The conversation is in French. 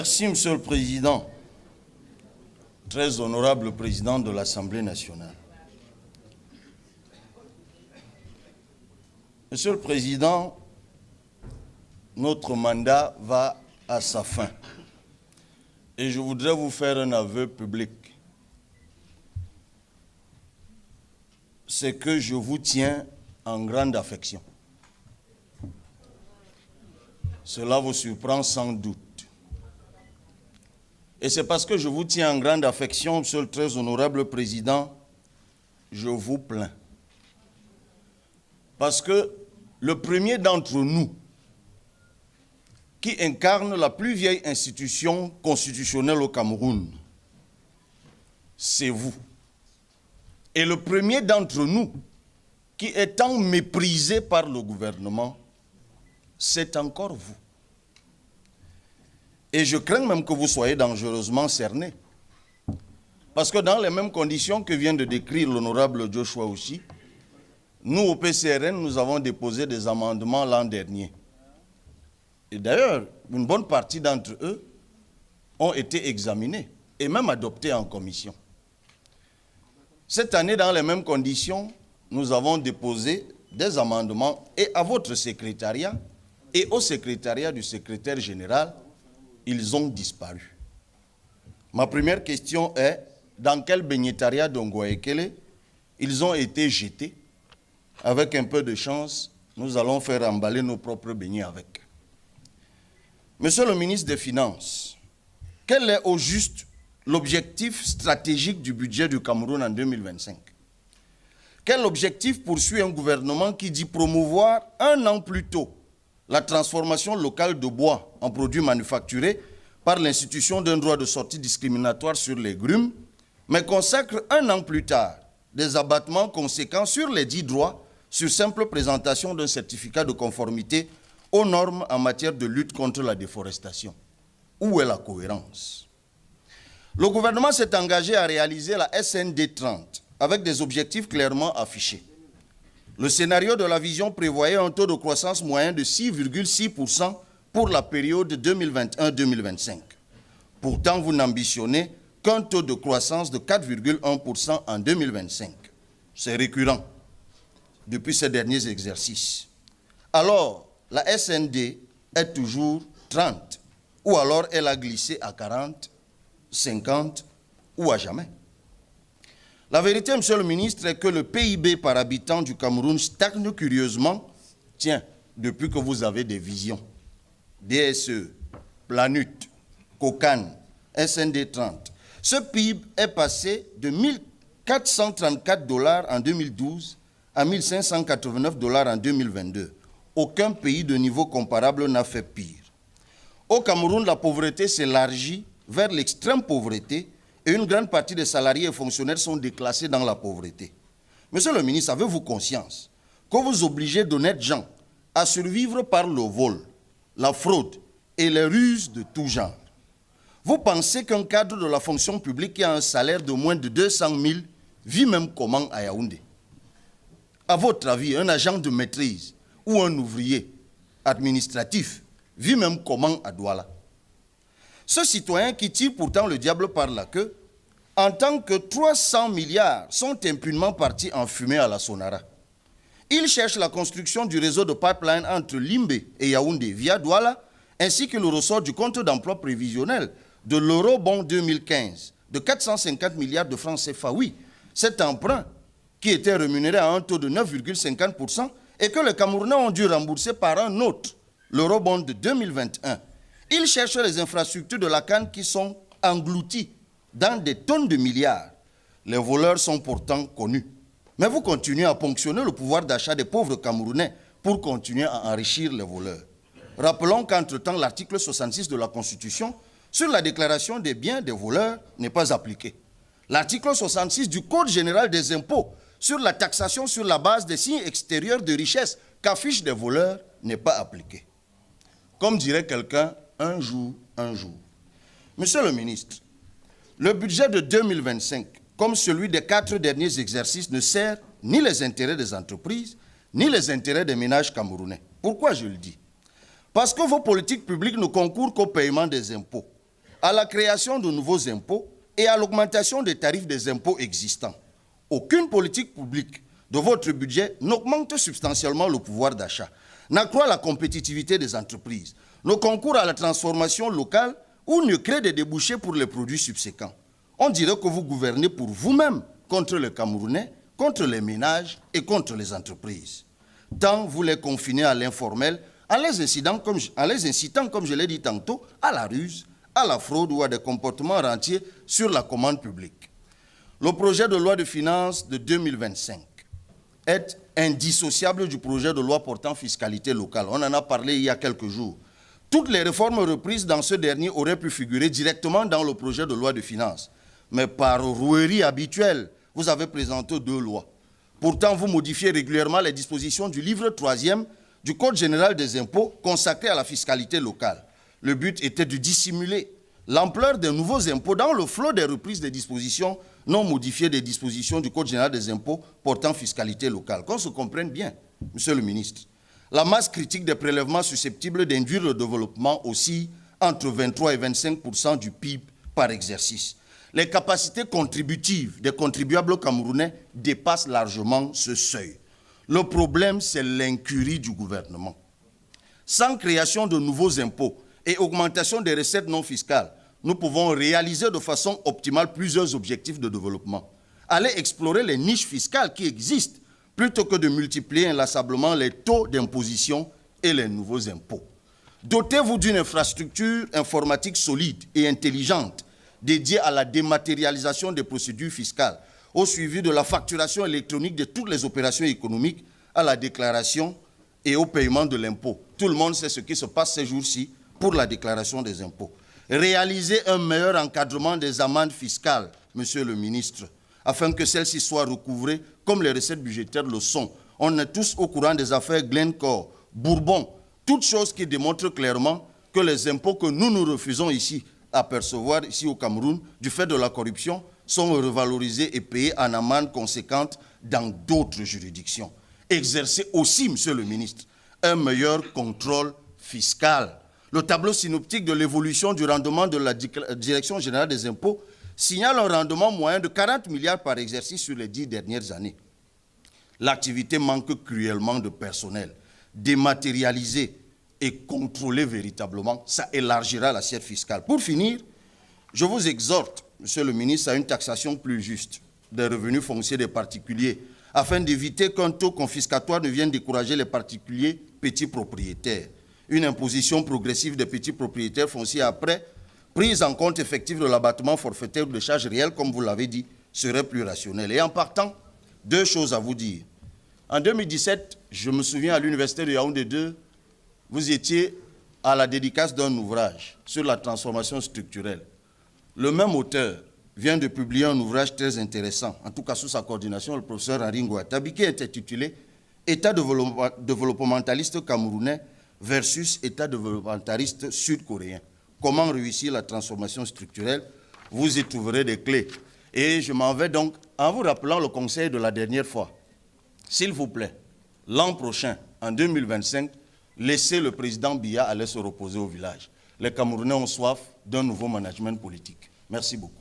Merci, Monsieur le Président, très honorable Président de l'Assemblée nationale. Monsieur le Président, notre mandat va à sa fin et je voudrais vous faire un aveu public. C'est que je vous tiens en grande affection. Cela vous surprend sans doute. Et c'est parce que je vous tiens en grande affection, Monsieur le très honorable Président, je vous plains. Parce que le premier d'entre nous qui incarne la plus vieille institution constitutionnelle au Cameroun, c'est vous. Et le premier d'entre nous qui est tant méprisé par le gouvernement, c'est encore vous. Et je crains même que vous soyez dangereusement cerné. Parce que dans les mêmes conditions que vient de décrire l'honorable Joshua aussi, nous au PCRN, nous avons déposé des amendements l'an dernier. Et d'ailleurs, une bonne partie d'entre eux ont été examinés et même adoptés en commission. Cette année, dans les mêmes conditions, nous avons déposé des amendements et à votre secrétariat et au secrétariat du secrétaire général, ils ont disparu. Ma première question est, dans quel bénétariat d'Ongwaekele ils ont été jetés? Avec un peu de chance, nous allons faire emballer nos propres beignets avec. Monsieur le ministre des Finances, quel est au juste l'objectif stratégique du budget du Cameroun en 2025? Quel objectif poursuit un gouvernement qui dit promouvoir un an plus tôt la transformation locale de bois en produits manufacturés par l'institution d'un droit de sortie discriminatoire sur les grumes, mais consacre un an plus tard des abattements conséquents sur les 10 droits sur simple présentation d'un certificat de conformité aux normes en matière de lutte contre la déforestation. Où est la cohérence? Le gouvernement s'est engagé à réaliser la SND 30 avec des objectifs clairement affichés. Le scénario de la vision prévoyait un taux de croissance moyen de 6,6% pour la période 2021-2025. Pourtant, vous n'ambitionnez qu'un taux de croissance de 4,1% en 2025. C'est récurrent depuis ces derniers exercices. Alors, la SND est toujours 30, ou alors elle a glissé à 40, 50 ou à jamais. La vérité, Monsieur le ministre, est que le PIB par habitant du Cameroun stagne curieusement, depuis que vous avez des visions. DSE, Planut, Cocan, SND 30. Ce PIB est passé de 1 434 $ en 2012 à 1 589 $ en 2022. Aucun pays de niveau comparable n'a fait pire. Au Cameroun, la pauvreté s'élargit vers l'extrême pauvreté et une grande partie des salariés et fonctionnaires sont déclassés dans la pauvreté. Monsieur le ministre, avez-vous conscience que vous obligez d'honnêtes gens à survivre par le vol, la fraude et les ruses de tout genre? Vous pensez qu'un cadre de la fonction publique qui a un salaire de moins de 200 000 vit même comment à Yaoundé? À votre avis, un agent de maîtrise ou un ouvrier administratif vit même comment à Douala? Ce citoyen qui tire pourtant le diable par la queue, entend que 300 milliards sont impunément partis en fumée à la Sonara. Il cherche la construction du réseau de pipeline entre Limbe et Yaoundé via Douala, ainsi que le ressort du compte d'emploi prévisionnel de l'eurobond 2015 de 450 milliards de francs CFA. Oui, cet emprunt qui était rémunéré à un taux de 9,50% et que les Camerounais ont dû rembourser par un autre, l'eurobond de 2021. Ils cherchent les infrastructures de la canne qui sont englouties dans des tonnes de milliards. Les voleurs sont pourtant connus. Mais vous continuez à ponctionner le pouvoir d'achat des pauvres Camerounais pour continuer à enrichir les voleurs. Rappelons qu'entre-temps, l'article 66 de la Constitution sur la déclaration des biens des voleurs n'est pas appliqué. L'article 66 du Code général des impôts sur la taxation sur la base des signes extérieurs de richesse qu'affichent des voleurs n'est pas appliqué. Comme dirait quelqu'un, un jour, un jour. Monsieur le ministre, le budget de 2025, comme celui des 4 derniers exercices, ne sert ni les intérêts des entreprises, ni les intérêts des ménages camerounais. Pourquoi je le dis? Parce que vos politiques publiques ne concourent qu'au paiement des impôts. à la création de nouveaux impôts et à l'augmentation des tarifs des impôts existants. Aucune politique publique de votre budget n'augmente substantiellement le pouvoir d'achat, n'accroît la compétitivité des entreprises, ne concourt à la transformation locale ou ne crée des débouchés pour les produits subséquents. On dirait que vous gouvernez pour vous-même, contre les Camerounais, contre les ménages et contre les entreprises. Tant vous les confinez à l'informel, en les incitant, comme je l'ai dit tantôt, à la ruse, à la fraude ou à des comportements rentiers sur la commande publique. Le projet de loi de finances de 2025 est indissociable du projet de loi portant fiscalité locale. On en a parlé il y a quelques jours. Toutes les réformes reprises dans ce dernier auraient pu figurer directement dans le projet de loi de finances. Mais par rouerie habituelle, vous avez présenté 2 lois. Pourtant, vous modifiez régulièrement les dispositions du livre 3e du Code général des impôts consacré à la fiscalité locale. Le but était de dissimuler l'ampleur des nouveaux impôts dans le flot des reprises des dispositions non modifiées des dispositions du Code général des impôts portant fiscalité locale. Qu'on se comprenne bien, Monsieur le ministre. La masse critique des prélèvements susceptibles d'induire le développement aussi entre 23 et 25% du PIB par exercice. Les capacités contributives des contribuables camerounais dépassent largement ce seuil. Le problème, c'est l'incurie du gouvernement. Sans création de nouveaux impôts et augmentation des recettes non fiscales, nous pouvons réaliser de façon optimale plusieurs objectifs de développement. Allez explorer les niches fiscales qui existent plutôt que de multiplier inlassablement les taux d'imposition et les nouveaux impôts. Dotez-vous d'une infrastructure informatique solide et intelligente dédiée à la dématérialisation des procédures fiscales, au suivi de la facturation électronique de toutes les opérations économiques, à la déclaration et au paiement de l'impôt. Tout le monde sait ce qui se passe ces jours-ci pour la déclaration des impôts. Réaliser un meilleur encadrement des amendes fiscales, Monsieur le ministre, afin que celles-ci soient recouvrées comme les recettes budgétaires le sont. On est tous au courant des affaires Glencore, Bourbon, toutes choses qui démontrent clairement que les impôts que nous refusons ici à percevoir, ici au Cameroun, du fait de la corruption, sont revalorisés et payés en amende conséquente dans d'autres juridictions. Exercer aussi, Monsieur le ministre, un meilleur contrôle fiscal. Le tableau synoptique de l'évolution du rendement de la Direction générale des impôts signale un rendement moyen de 40 milliards par exercice sur les 10 dernières années. L'activité manque cruellement de personnel. Dématérialiser et contrôler véritablement, ça élargira l'assiette fiscale. Pour finir, je vous exhorte, Monsieur le ministre, à une taxation plus juste des revenus fonciers des particuliers, afin d'éviter qu'un taux confiscatoire ne vienne décourager les particuliers petits propriétaires. Une imposition progressive des petits propriétaires fonciers après prise en compte effective de l'abattement forfaitaire de charges réelles, comme vous l'avez dit, serait plus rationnelle. Et en partant, 2 choses à vous dire. En 2017, je me souviens à l'université de Yaoundé 2, vous étiez à la dédicace d'un ouvrage sur la transformation structurelle. Le même auteur vient de publier un ouvrage très intéressant, en tout cas sous sa coordination, le professeur Henri Ngouattabi, qui est intitulé « État développementaliste camerounais versus État développementaliste sud-coréen. Comment réussir la transformation structurelle ?» Vous y trouverez des clés. Et je m'en vais donc en vous rappelant le conseil de la dernière fois. S'il vous plaît, l'an prochain, en 2025, laissez le président Biya aller se reposer au village. Les Camerounais ont soif d'un nouveau management politique. Merci beaucoup.